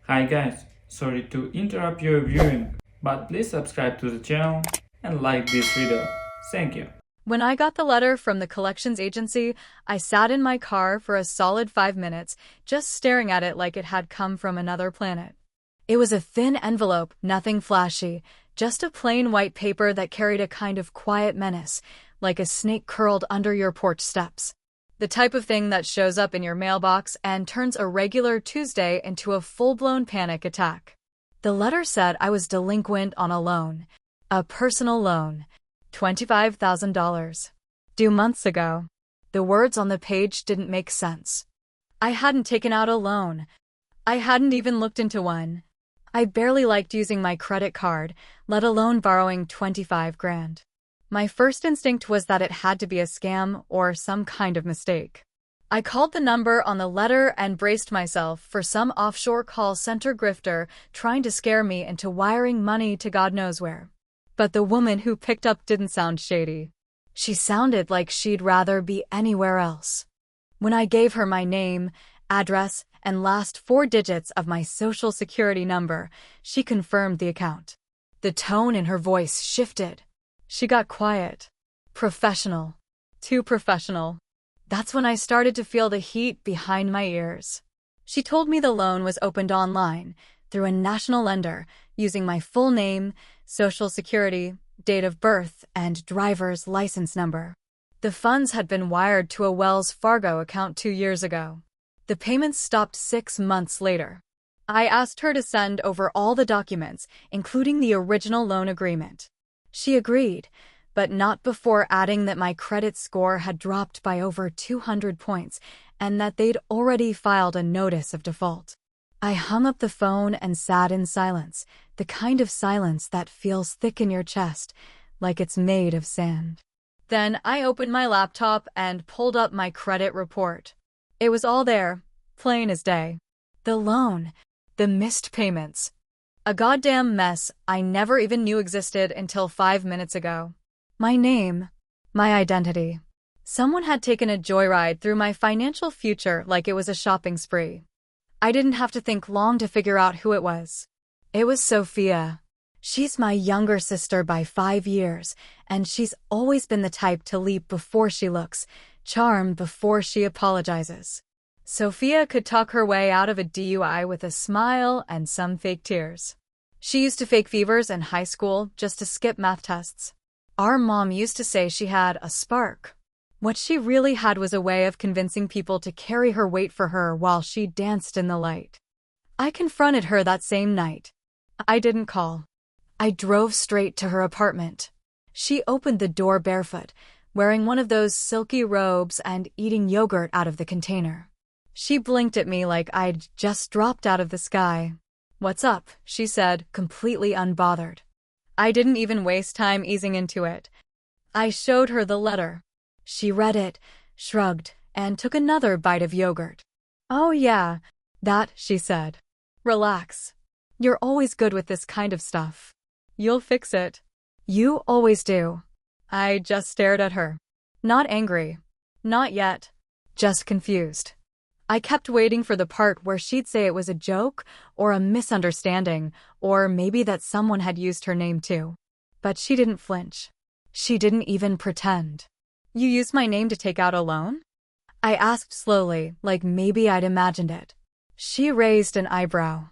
Hi guys, sorry to interrupt your viewing, but please subscribe to the channel and like this video. Thank you. When I got the letter from the collections agency, I sat in my car for a solid 5 minutes, just staring at it like it had come from another planet. It was a thin envelope, nothing flashy, just a plain white paper that carried a kind of quiet menace, like a snake curled under your porch steps. The type of thing that shows up in your mailbox and turns a regular Tuesday into a full-blown panic attack. The letter said I was delinquent on a loan, a personal loan. $25,000. Due months ago. The words on the page didn't make sense. I hadn't taken out a loan. I hadn't even looked into one. I barely liked using my credit card, let alone borrowing 25 grand. My first instinct was that it had to be a scam or some kind of mistake. I called the number on the letter and braced myself for some offshore call center grifter trying to scare me into wiring money to God knows where. But the woman who picked up didn't sound shady. She sounded like she'd rather be anywhere else. When I gave her my name, address, and last 4 digits of my social security number, she confirmed the account. The tone in her voice shifted. She got quiet. Professional. Too professional. That's when I started to feel the heat behind my ears. She told me the loan was opened online, through a national lender, using my full name, social security, date of birth, and driver's license number. The funds had been wired to a Wells Fargo account 2 years ago. The payments stopped 6 months later. I asked her to send over all the documents, including the original loan agreement. She agreed, but not before adding that my credit score had dropped by over 200 points and that they'd already filed a notice of default. I hung up the phone and sat in silence, the kind of silence that feels thick in your chest, like it's made of sand. Then I opened my laptop and pulled up my credit report. It was all there, plain as day. The loan, the missed payments. A goddamn mess I never even knew existed until 5 minutes ago. My name, my identity. Someone had taken a joyride through my financial future like it was a shopping spree. I didn't have to think long to figure out who it was. It was Sophia. She's my younger sister by 5 years, and she's always been the type to leap before she looks, charm before she apologizes. Sophia could talk her way out of a DUI with a smile and some fake tears. She used to fake fevers in high school just to skip math tests. Our mom used to say she had a spark. What she really had was a way of convincing people to carry her weight for her while she danced in the light. I confronted her that same night. I didn't call. I drove straight to her apartment. She opened the door barefoot, wearing one of those silky robes and eating yogurt out of the container. She blinked at me like I'd just dropped out of the sky. "What's up?" she said, completely unbothered. I didn't even waste time easing into it. I showed her the letter. She read it, shrugged, and took another bite of yogurt. "Oh yeah, that," she said. "Relax. You're always good with this kind of stuff. You'll fix it. You always do." I just stared at her. Not angry. Not yet. Just confused. I kept waiting for the part where she'd say it was a joke, or a misunderstanding, or maybe that someone had used her name too. But she didn't flinch. She didn't even pretend. "You used my name to take out a loan?" I asked slowly, like maybe I'd imagined it. She raised an eyebrow.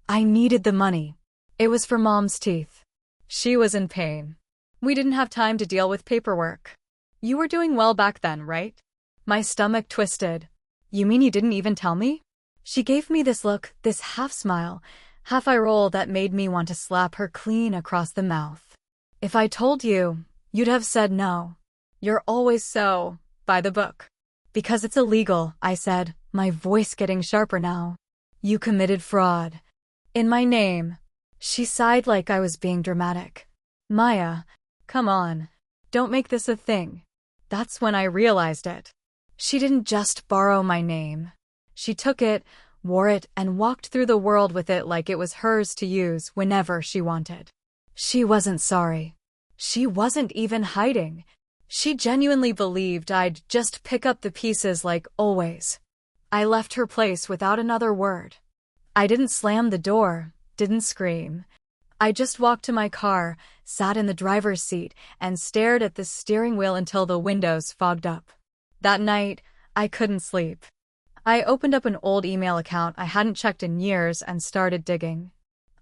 "I needed the money. It was for Mom's teeth." She was in pain. "We didn't have time to deal with paperwork. You were doing well back then, right?" My stomach twisted. "You mean you didn't even tell me?" She gave me this look, this half smile, half eye roll that made me want to slap her clean across the mouth. "If I told you, you'd have said no. You're always so, by the book." "Because it's illegal," I said, my voice getting sharper now. "You committed fraud. In my name." She sighed like I was being dramatic. "Maya, come on. Don't make this a thing." That's when I realized it. She didn't just borrow my name. She took it, wore it, and walked through the world with it like it was hers to use whenever she wanted. She wasn't sorry. She wasn't even hiding. She genuinely believed I'd just pick up the pieces like always. I left her place without another word. I didn't slam the door, didn't scream. I just walked to my car, sat in the driver's seat, and stared at the steering wheel until the windows fogged up. That night, I couldn't sleep. I opened up an old email account I hadn't checked in years and started digging.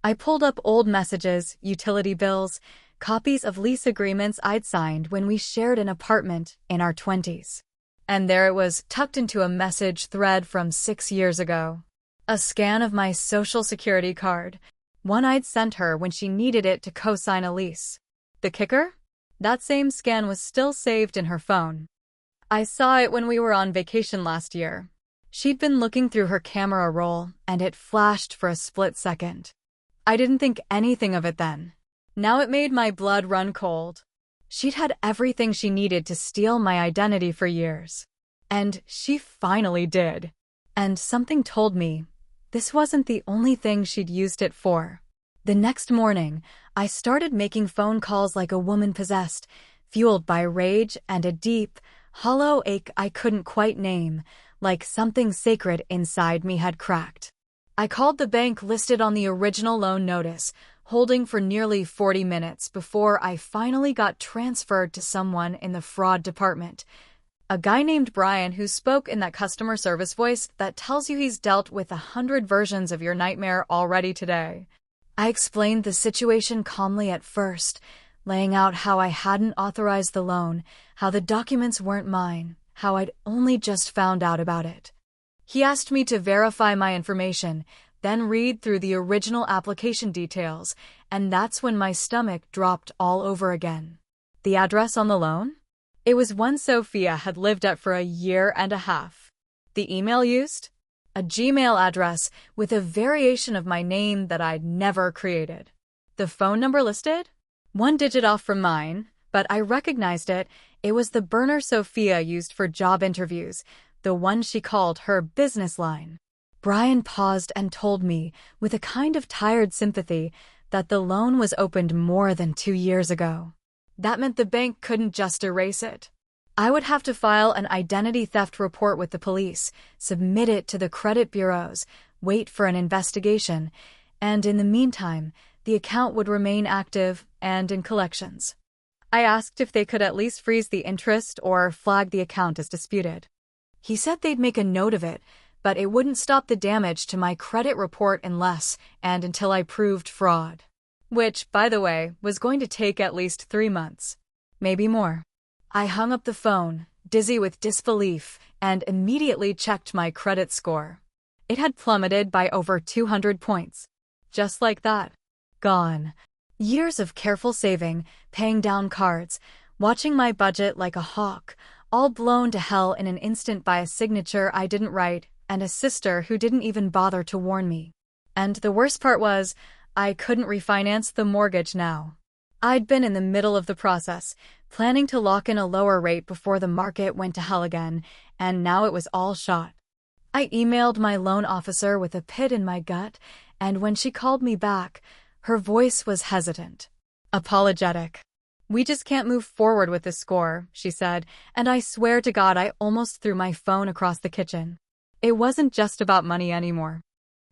I pulled up old messages, utility bills, copies of lease agreements I'd signed when we shared an apartment in our 20s. And there it was, tucked into a message thread from 6 years ago. A scan of my Social Security card, one I'd sent her when she needed it to co-sign a lease. The kicker? That same scan was still saved in her phone. I saw it when we were on vacation last year. She'd been looking through her camera roll, and it flashed for a split second. I didn't think anything of it then. Now it made my blood run cold. She'd had everything she needed to steal my identity for years. And she finally did. And something told me this wasn't the only thing she'd used it for. The next morning, I started making phone calls like a woman possessed, fueled by rage and a deep, hollow ache I couldn't quite name, like something sacred inside me had cracked. I called the bank listed on the original loan notice, holding for nearly 40 minutes before I finally got transferred to someone in the fraud department. A guy named Brian who spoke in that customer service voice that tells you he's dealt with 100 versions of your nightmare already today. I explained the situation calmly at first, laying out how I hadn't authorized the loan, how the documents weren't mine, how I'd only just found out about it. He asked me to verify my information, then read through the original application details, and that's when my stomach dropped all over again. The address on the loan? It was one Sophia had lived at for a year and a half. The email used? A Gmail address with a variation of my name that I'd never created. The phone number listed? One digit off from mine, but I recognized it. It was the burner Sophia used for job interviews, the one she called her business line. Brian paused and told me, with a kind of tired sympathy, that the loan was opened more than 2 years ago. That meant the bank couldn't just erase it. I would have to file an identity theft report with the police, submit it to the credit bureaus, wait for an investigation, and in the meantime, the account would remain active and in collections. I asked if they could at least freeze the interest or flag the account as disputed. He said they'd make a note of it, but it wouldn't stop the damage to my credit report unless and until I proved fraud. Which, by the way, was going to take at least 3 months. Maybe more. I hung up the phone, dizzy with disbelief, and immediately checked my credit score. It had plummeted by over 200 points. Just like that. Gone. Years of careful saving, paying down cards, watching my budget like a hawk, all blown to hell in an instant by a signature I didn't write and a sister who didn't even bother to warn me. And the worst part was, I couldn't refinance the mortgage now. I'd been in the middle of the process, planning to lock in a lower rate before the market went to hell again, and now it was all shot. I emailed my loan officer with a pit in my gut, and when she called me back, her voice was hesitant. Apologetic. "We just can't move forward with this score," she said, and I swear to God I almost threw my phone across the kitchen. It wasn't just about money anymore.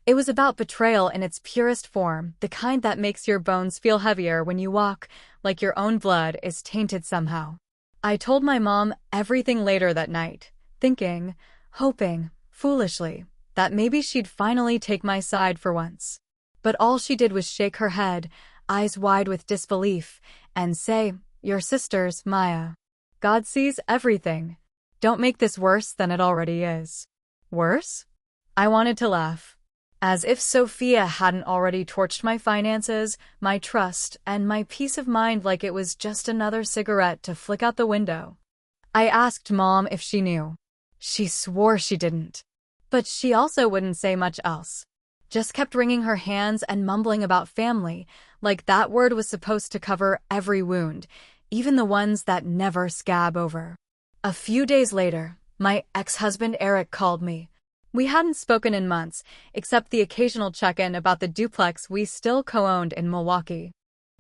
It was about betrayal in its purest form, the kind that makes your bones feel heavier when you walk, like your own blood is tainted somehow. I told my mom everything later that night, thinking, hoping, foolishly, that maybe she'd finally take my side for once. But all she did was shake her head, eyes wide with disbelief, and say, "Your sister's, Maya. God sees everything. Don't make this worse than it already is." Worse? I wanted to laugh. As if Sophia hadn't already torched my finances, my trust, and my peace of mind like it was just another cigarette to flick out the window. I asked Mom if she knew. She swore she didn't. But she also wouldn't say much else. Just kept wringing her hands and mumbling about family, like that word was supposed to cover every wound, even the ones that never scab over. A few days later, my ex-husband Eric called me. We hadn't spoken in months, except the occasional check-in about the duplex we still co-owned in Milwaukee.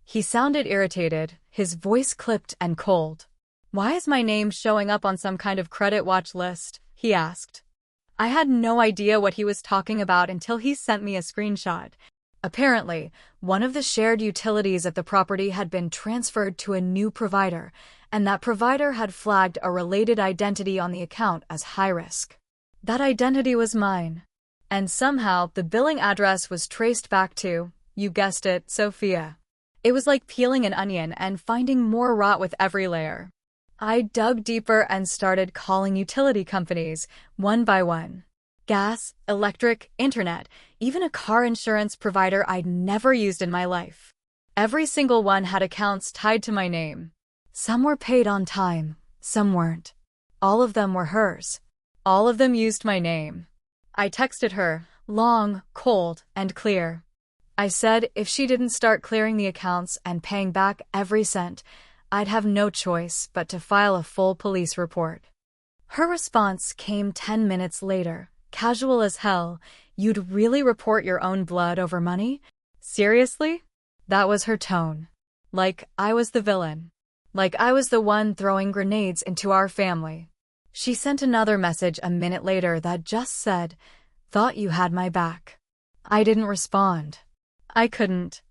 He sounded irritated, his voice clipped and cold. "Why is my name showing up on some kind of credit watch list?" he asked. I had no idea what he was talking about until he sent me a screenshot. Apparently, one of the shared utilities at the property had been transferred to a new provider, and that provider had flagged a related identity on the account as high risk. That identity was mine. And somehow, the billing address was traced back to, you guessed it, Sophia. It was like peeling an onion and finding more rot with every layer. I dug deeper and started calling utility companies, one by one. Gas, electric, internet, even a car insurance provider I'd never used in my life. Every single one had accounts tied to my name. Some were paid on time, some weren't. All of them were hers. All of them used my name. I texted her, long, cold, and clear. I said if she didn't start clearing the accounts and paying back every cent, I'd have no choice but to file a full police report. Her response came 10 minutes later, casual as hell. You'd really report your own blood over money? Seriously? That was her tone. Like I was the villain. Like I was the one throwing grenades into our family. She sent another message a minute later that just said, "Thought you had my back." I didn't respond. I couldn't.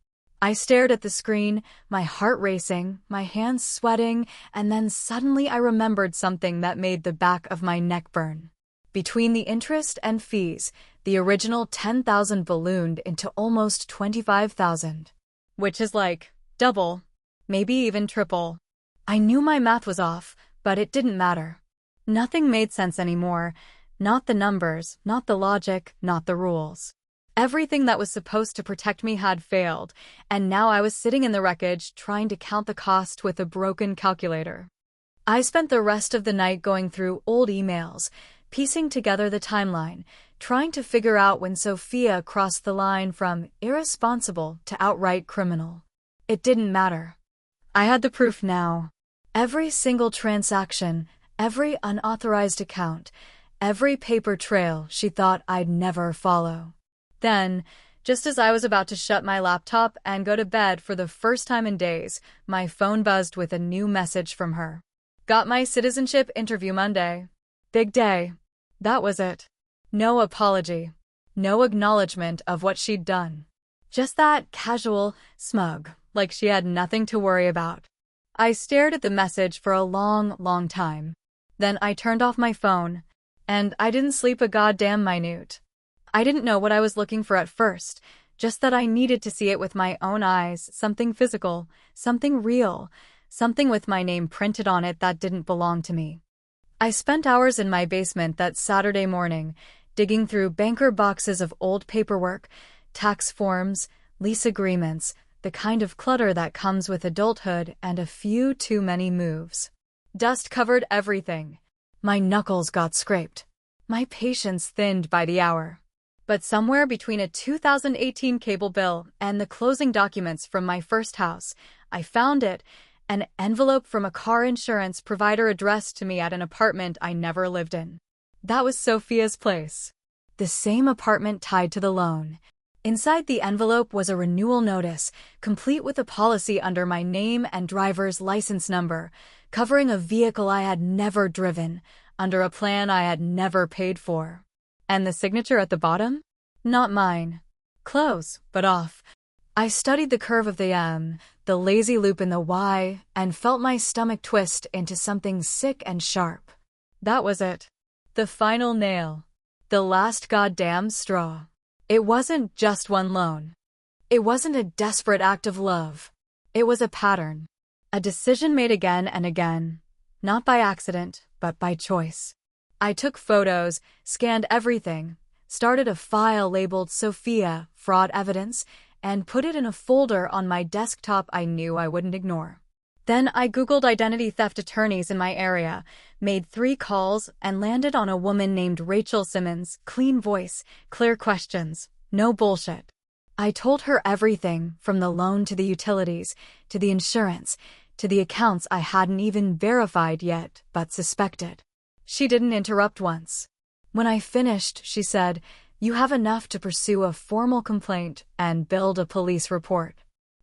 I stared at the screen, my heart racing, my hands sweating, and then suddenly I remembered something that made the back of my neck burn. Between the interest and fees, the original $10,000 ballooned into almost $25,000. Which is like double, maybe even triple. I knew my math was off, but it didn't matter. Nothing made sense anymore. Not the numbers, not the logic, not the rules. Everything that was supposed to protect me had failed, and now I was sitting in the wreckage trying to count the cost with a broken calculator. I spent the rest of the night going through old emails, piecing together the timeline, trying to figure out when Sophia crossed the line from irresponsible to outright criminal. It didn't matter. I had the proof now. Every single transaction, every unauthorized account, every paper trail she thought I'd never follow. Then, just as I was about to shut my laptop and go to bed for the first time in days, my phone buzzed with a new message from her. Got my citizenship interview Monday. Big day. That was it. No apology. No acknowledgement of what she'd done. Just that casual, smug, like she had nothing to worry about. I stared at the message for a long, long time. Then I turned off my phone, and I didn't sleep a goddamn minute. I didn't know what I was looking for at first, just that I needed to see it with my own eyes, something physical, something real, something with my name printed on it that didn't belong to me. I spent hours in my basement that Saturday morning, digging through banker boxes of old paperwork, tax forms, lease agreements, the kind of clutter that comes with adulthood and a few too many moves. Dust covered everything. My knuckles got scraped. My patience thinned by the hour. But somewhere between a 2018 cable bill and the closing documents from my first house, I found it, an envelope from a car insurance provider addressed to me at an apartment I never lived in. That was Sophia's place. The same apartment tied to the loan. Inside the envelope was a renewal notice, complete with a policy under my name and driver's license number, covering a vehicle I had never driven, under a plan I had never paid for. And the signature at the bottom? Not mine. Close, but off. I studied the curve of the M, the lazy loop in the Y, and felt my stomach twist into something sick and sharp. That was it. The final nail. The last goddamn straw. It wasn't just one loan. It wasn't a desperate act of love. It was a pattern. A decision made again and again. Not by accident, but by choice. I took photos, scanned everything, started a file labeled Sophia, fraud evidence, and put it in a folder on my desktop I knew I wouldn't ignore. Then I Googled identity theft attorneys in my area, made 3 calls, and landed on a woman named Rachel Simmons, clean voice, clear questions, no bullshit. I told her everything, from the loan to the utilities, to the insurance, to the accounts I hadn't even verified yet, but suspected. She didn't interrupt once. When I finished, she said, "You have enough to pursue a formal complaint and build a police report.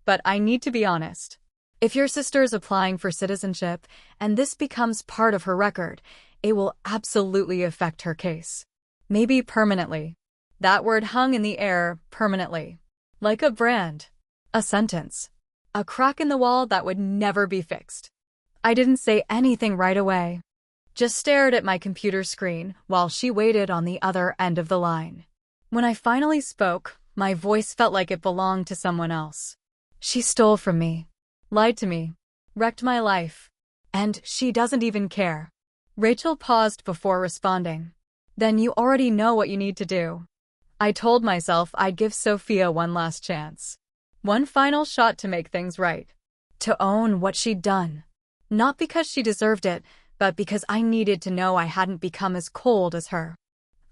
But I need to be honest. If your sister is applying for citizenship and this becomes part of her record, it will absolutely affect her case. Maybe permanently. That word hung in the air permanently. Like a brand. A sentence. A crack in the wall that would never be fixed. I didn't say anything right away. Just stared at my computer screen while she waited on the other end of the line. When I finally spoke, my voice felt like it belonged to someone else. She stole from me. Lied to me. Wrecked my life. And she doesn't even care. Rachel paused before responding. Then you already know what you need to do. I told myself I'd give Sophia one last chance. One final shot to make things right. To own what she'd done. Not because she deserved it, but because I needed to know I hadn't become as cold as her.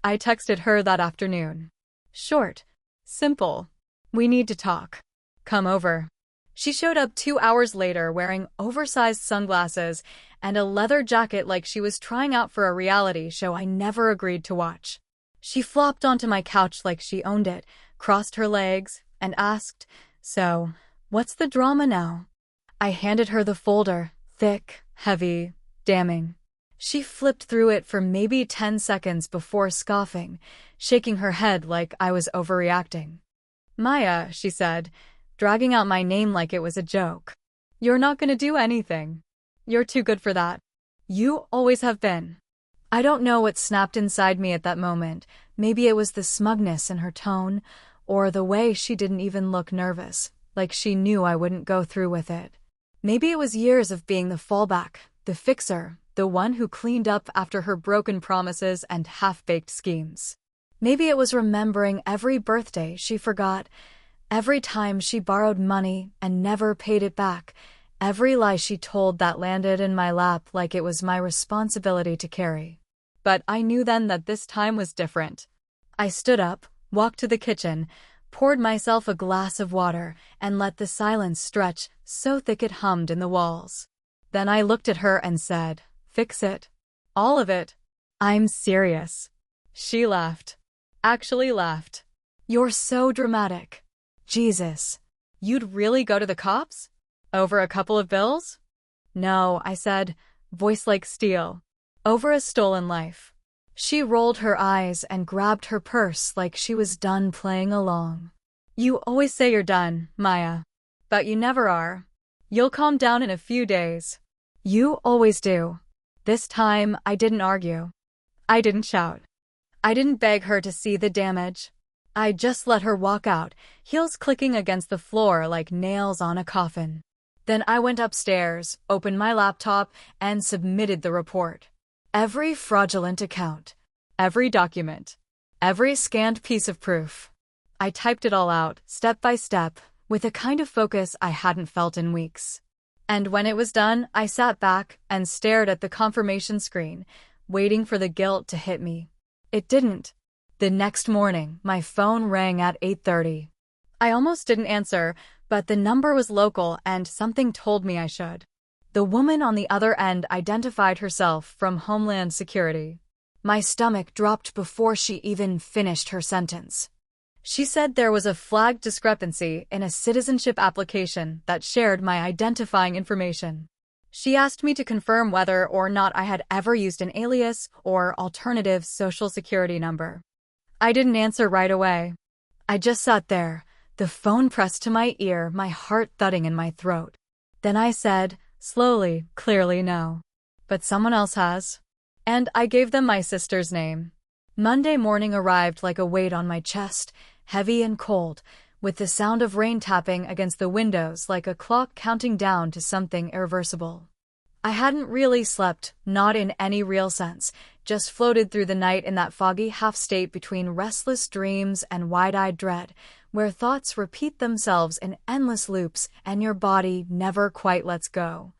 I texted her that afternoon. Short. Simple. We need to talk. Come over. She showed up 2 hours later wearing oversized sunglasses and a leather jacket like she was trying out for a reality show I never agreed to watch. She flopped onto my couch like she owned it, crossed her legs, and asked, "So, what's the drama now?" I handed her the folder, thick, heavy, damning. She flipped through it for maybe 10 seconds before scoffing, shaking her head like I was overreacting. "Maya," she said, dragging out my name like it was a joke. "You're not gonna do anything. You're too good for that. You always have been." I don't know what snapped inside me at that moment. Maybe it was the smugness in her tone, or the way she didn't even look nervous, like she knew I wouldn't go through with it. Maybe it was years of being the fallback, the fixer, the one who cleaned up after her broken promises and half-baked schemes. Maybe it was remembering every birthday she forgot, every time she borrowed money and never paid it back, every lie she told that landed in my lap like it was my responsibility to carry. But I knew then that this time was different. I stood up, walked to the kitchen, poured myself a glass of water, and let the silence stretch so thick it hummed in the walls. Then I looked at her and said, "Fix it. All of it. I'm serious." She laughed. Actually laughed. "You're so dramatic." Jesus. You'd really go to the cops? Over a couple of bills? "No," I said, voice like steel. "Over a stolen life." She rolled her eyes and grabbed her purse like she was done playing along. "You always say you're done, Maya. But you never are. You'll calm down in a few days. You always do." This time, I didn't argue. I didn't shout. I didn't beg her to see the damage. I just let her walk out, heels clicking against the floor like nails on a coffin. Then I went upstairs, opened my laptop, and submitted the report. Every fraudulent account. Every document. Every scanned piece of proof. I typed it all out, step by step, with a kind of focus I hadn't felt in weeks. And when it was done, I sat back and stared at the confirmation screen, waiting for the guilt to hit me. It didn't. The next morning, my phone rang at 8:30. I almost didn't answer, but the number was local and something told me I should. The woman on the other end identified herself from Homeland Security. My stomach dropped before she even finished her sentence. She said there was a flagged discrepancy in a citizenship application that shared my identifying information. She asked me to confirm whether or not I had ever used an alias or alternative social security number. I didn't answer right away. I just sat there, the phone pressed to my ear, my heart thudding in my throat. Then I said, slowly, clearly, "No. But someone else has." And I gave them my sister's name. Monday morning arrived like a weight on my chest, heavy and cold, with the sound of rain tapping against the windows like a clock counting down to something irreversible. I hadn't really slept, not in any real sense, just floated through the night in that foggy half-state between restless dreams and wide-eyed dread, where thoughts repeat themselves in endless loops and your body never quite lets go.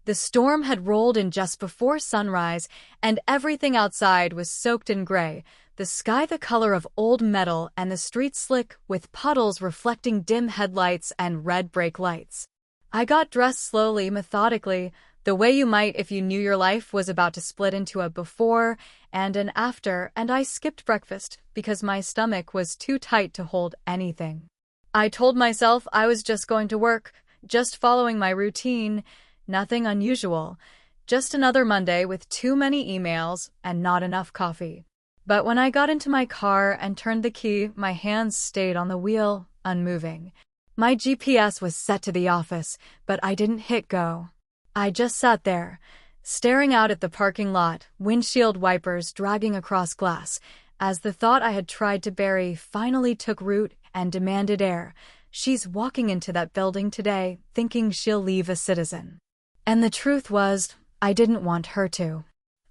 The storm had rolled in just before sunrise, and everything outside was soaked in gray, the sky the color of old metal and the streets slick with puddles reflecting dim headlights and red brake lights. I got dressed slowly, methodically, the way you might if you knew your life was about to split into a before and an after, and I skipped breakfast because my stomach was too tight to hold anything. I told myself I was just going to work, just following my routine, nothing unusual, just another Monday with too many emails and not enough coffee. But when I got into my car and turned the key, my hands stayed on the wheel, unmoving. My GPS was set to the office, but I didn't hit go. I just sat there, staring out at the parking lot, windshield wipers dragging across glass, as the thought I had tried to bury finally took root and demanded air. She's walking into that building today, thinking she'll leave a citizen. And the truth was, I didn't want her to.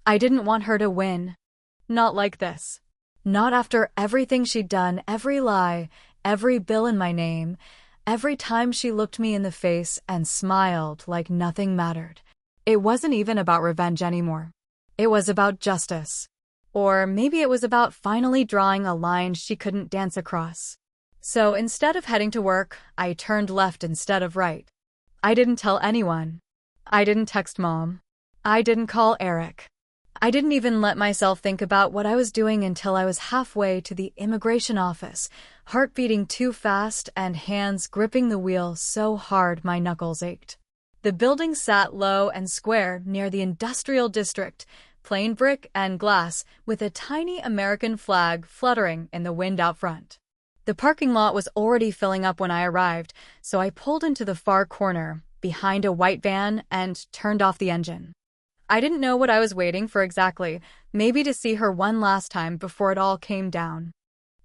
I didn't want her to win. Not like this. Not after everything she'd done, every lie, every bill in my name, every time she looked me in the face and smiled like nothing mattered. It wasn't even about revenge anymore. It was about justice. Or maybe it was about finally drawing a line she couldn't dance across. So instead of heading to work, I turned left instead of right. I didn't tell anyone. I didn't text Mom. I didn't call Eric. I didn't even let myself think about what I was doing until I was halfway to the immigration office, heart beating too fast and hands gripping the wheel so hard my knuckles ached. The building sat low and square near the industrial district, plain brick and glass, with a tiny American flag fluttering in the wind out front. The parking lot was already filling up when I arrived, so I pulled into the far corner, behind a white van, and turned off the engine. I didn't know what I was waiting for exactly, maybe to see her one last time before it all came down.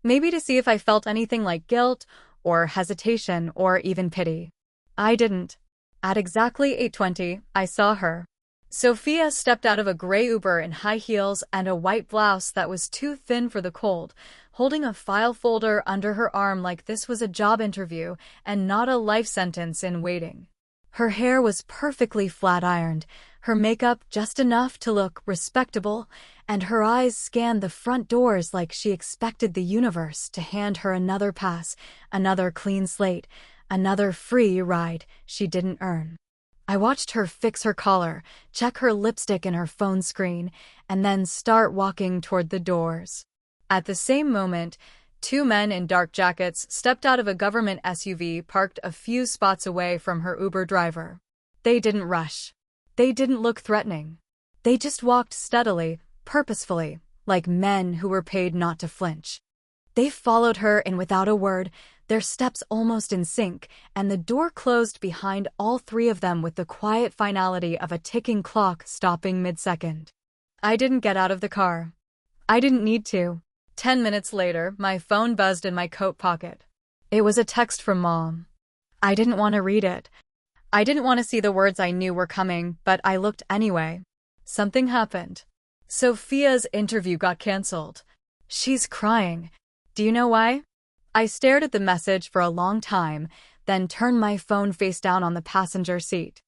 Maybe to see if I felt anything like guilt, or hesitation, or even pity. I didn't. At exactly 8:20, I saw her. Sophia stepped out of a gray Uber in high heels and a white blouse that was too thin for the cold, holding a file folder under her arm like this was a job interview and not a life sentence in waiting. Her hair was perfectly flat-ironed, her makeup just enough to look respectable, and her eyes scanned the front doors like she expected the universe to hand her another pass, another clean slate, another free ride she didn't earn. I watched her fix her collar, check her lipstick in her phone screen, and then start walking toward the doors. At the same moment, two men in dark jackets stepped out of a government SUV parked a few spots away from her Uber driver. They didn't rush. They didn't look threatening. They just walked steadily, purposefully, like men who were paid not to flinch. They followed her in without a word, their steps almost in sync, and the door closed behind all three of them with the quiet finality of a ticking clock stopping mid-second. I didn't get out of the car. I didn't need to. 10 minutes later, my phone buzzed in my coat pocket. It was a text from Mom. I didn't want to read it. I didn't want to see the words I knew were coming, but I looked anyway. Something happened. Sophia's interview got canceled. She's crying. Do you know why? I stared at the message for a long time, then turned my phone face down on the passenger seat.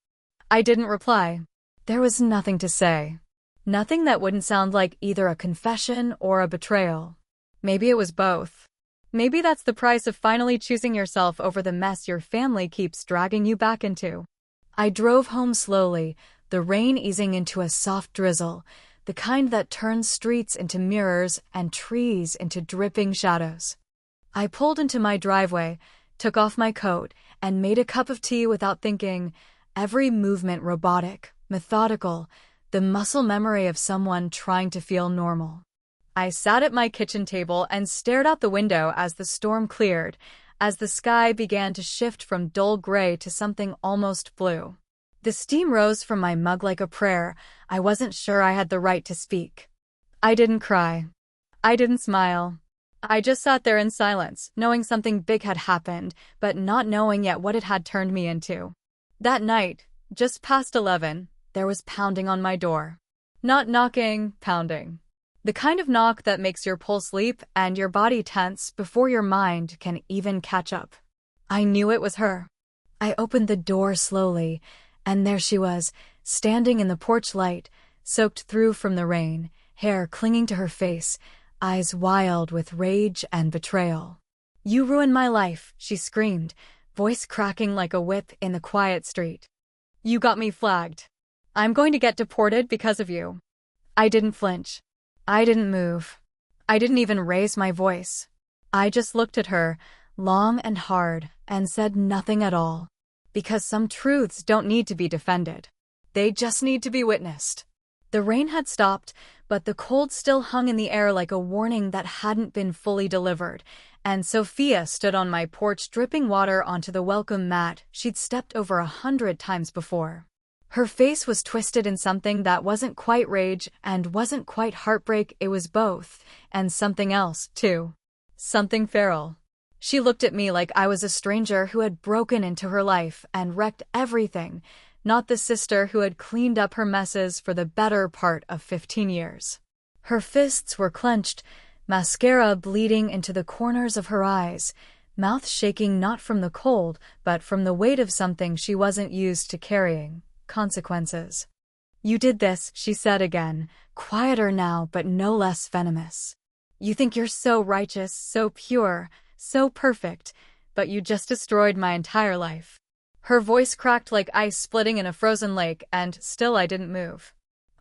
I didn't reply. There was nothing to say. Nothing that wouldn't sound like either a confession or a betrayal. Maybe it was both. Maybe that's the price of finally choosing yourself over the mess your family keeps dragging you back into. I drove home slowly, the rain easing into a soft drizzle, the kind that turns streets into mirrors and trees into dripping shadows. I pulled into my driveway, took off my coat, and made a cup of tea without thinking, every movement robotic, methodical, the muscle memory of someone trying to feel normal. I sat at my kitchen table and stared out the window as the storm cleared, as the sky began to shift from dull gray to something almost blue. The steam rose from my mug like a prayer. I wasn't sure I had the right to speak. I didn't cry. I didn't smile. I just sat there in silence, knowing something big had happened, but not knowing yet what it had turned me into. That night, just past 11, there was pounding on my door. Not knocking, pounding. The kind of knock that makes your pulse leap and your body tense before your mind can even catch up. I knew it was her. I opened the door slowly, and there she was, standing in the porch light, soaked through from the rain, hair clinging to her face, eyes wild with rage and betrayal. "You ruined my life," she screamed, voice cracking like a whip in the quiet street. "You got me flagged. I'm going to get deported because of you." I didn't flinch. I didn't move. I didn't even raise my voice. I just looked at her, long and hard, and said nothing at all. Because some truths don't need to be defended. They just need to be witnessed. The rain had stopped, but the cold still hung in the air like a warning that hadn't been fully delivered, and Sophia stood on my porch dripping water onto the welcome mat she'd stepped over 100 times before. Her face was twisted in something that wasn't quite rage and wasn't quite heartbreak, it was both, and something else, too. Something feral. She looked at me like I was a stranger who had broken into her life and wrecked everything, not the sister who had cleaned up her messes for the better part of 15 years. Her fists were clenched, mascara bleeding into the corners of her eyes, mouth shaking not from the cold but from the weight of something she wasn't used to carrying. Consequences. "You did this," she said again, quieter now but no less venomous. "You think you're so righteous, so pure, so perfect, but you just destroyed my entire life." Her voice cracked like ice splitting in a frozen lake, and still I didn't move.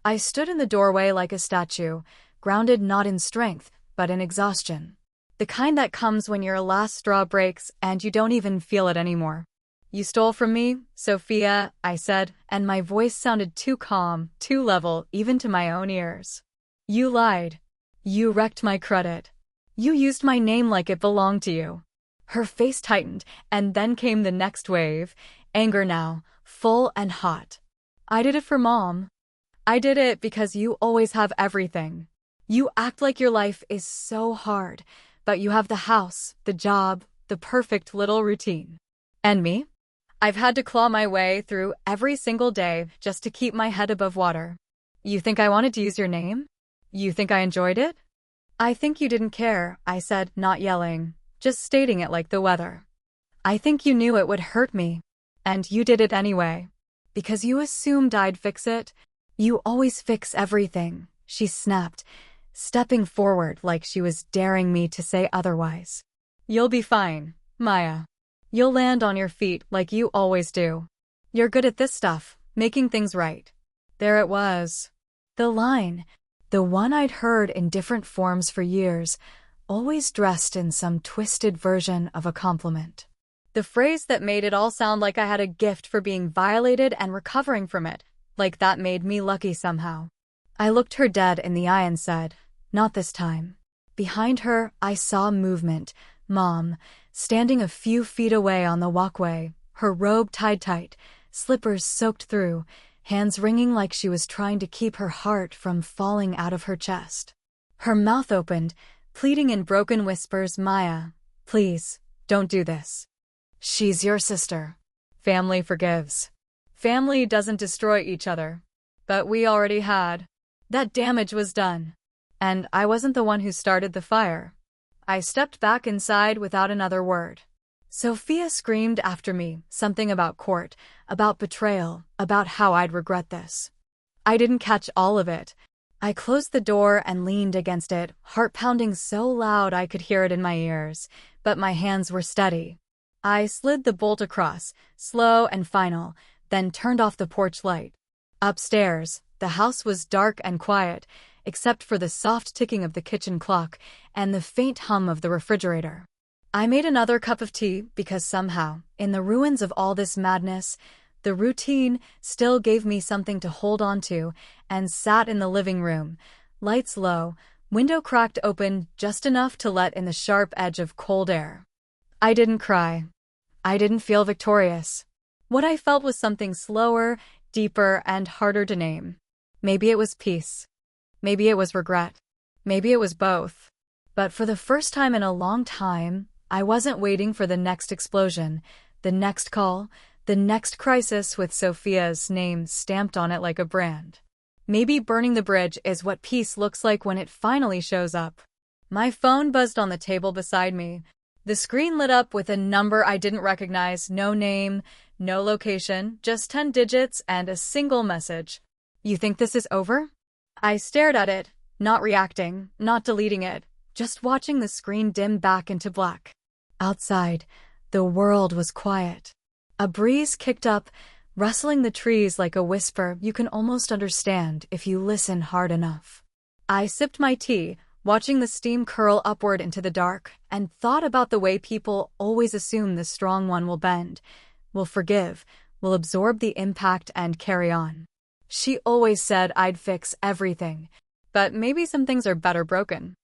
I stood in the doorway like a statue, grounded not in strength, but in exhaustion. The kind that comes when your last straw breaks and you don't even feel it anymore. "You stole from me, Sophia," I said, and my voice sounded too calm, too level, even to my own ears. "You lied. You wrecked my credit. You used my name like it belonged to you." Her face tightened, and then came the next wave, anger now, full and hot. "I did it for Mom. I did it because you always have everything. You act like your life is so hard, but you have the house, the job, the perfect little routine. And me? I've had to claw my way through every single day just to keep my head above water. You think I wanted to use your name? You think I enjoyed it?" "I think you didn't care," I said, not yelling, just stating it like the weather. "I think you knew it would hurt me. And you did it anyway. Because you assumed I'd fix it. You always fix everything," she snapped, stepping forward like she was daring me to say otherwise. "You'll be fine, Maya. You'll land on your feet like you always do. You're good at this stuff, making things right." There it was. The line. The one I'd heard in different forms for years, always dressed in some twisted version of a compliment. The phrase that made it all sound like I had a gift for being violated and recovering from it, like that made me lucky somehow. I looked her dead in the eye and said, "Not this time." Behind her, I saw movement. Mom, standing a few feet away on the walkway, her robe tied tight, slippers soaked through, hands wringing like she was trying to keep her heart from falling out of her chest. Her mouth opened, pleading in broken whispers, "Maya, please, don't do this. She's your sister. Family forgives. Family doesn't destroy each other. But we already had. That damage was done. And I wasn't the one who started the fire." I stepped back inside without another word. Sophia screamed after me, something about court, about betrayal, about how I'd regret this. I didn't catch all of it. I closed the door and leaned against it, heart pounding so loud I could hear it in my ears, but my hands were steady. I slid the bolt across, slow and final, then turned off the porch light. Upstairs, the house was dark and quiet, except for the soft ticking of the kitchen clock and the faint hum of the refrigerator. I made another cup of tea because somehow, in the ruins of all this madness, the routine still gave me something to hold on to, and sat in the living room, lights low, window cracked open just enough to let in the sharp edge of cold air. I didn't cry. I didn't feel victorious. What I felt was something slower, deeper, and harder to name. Maybe it was peace. Maybe it was regret. Maybe it was both. But for the first time in a long time, I wasn't waiting for the next explosion, the next call, the next crisis with Sophia's name stamped on it like a brand. Maybe burning the bridge is what peace looks like when it finally shows up. My phone buzzed on the table beside me. The screen lit up with a number I didn't recognize, no name, no location, just 10 digits and a single message. "You think this is over?" I stared at it, not reacting, not deleting it, just watching the screen dim back into black. Outside, the world was quiet. A breeze kicked up, rustling the trees like a whisper you can almost understand if you listen hard enough. I sipped my tea, watching the steam curl upward into the dark, and thought about the way people always assume the strong one will bend, will forgive, will absorb the impact and carry on. She always said I'd fix everything. But maybe some things are better broken.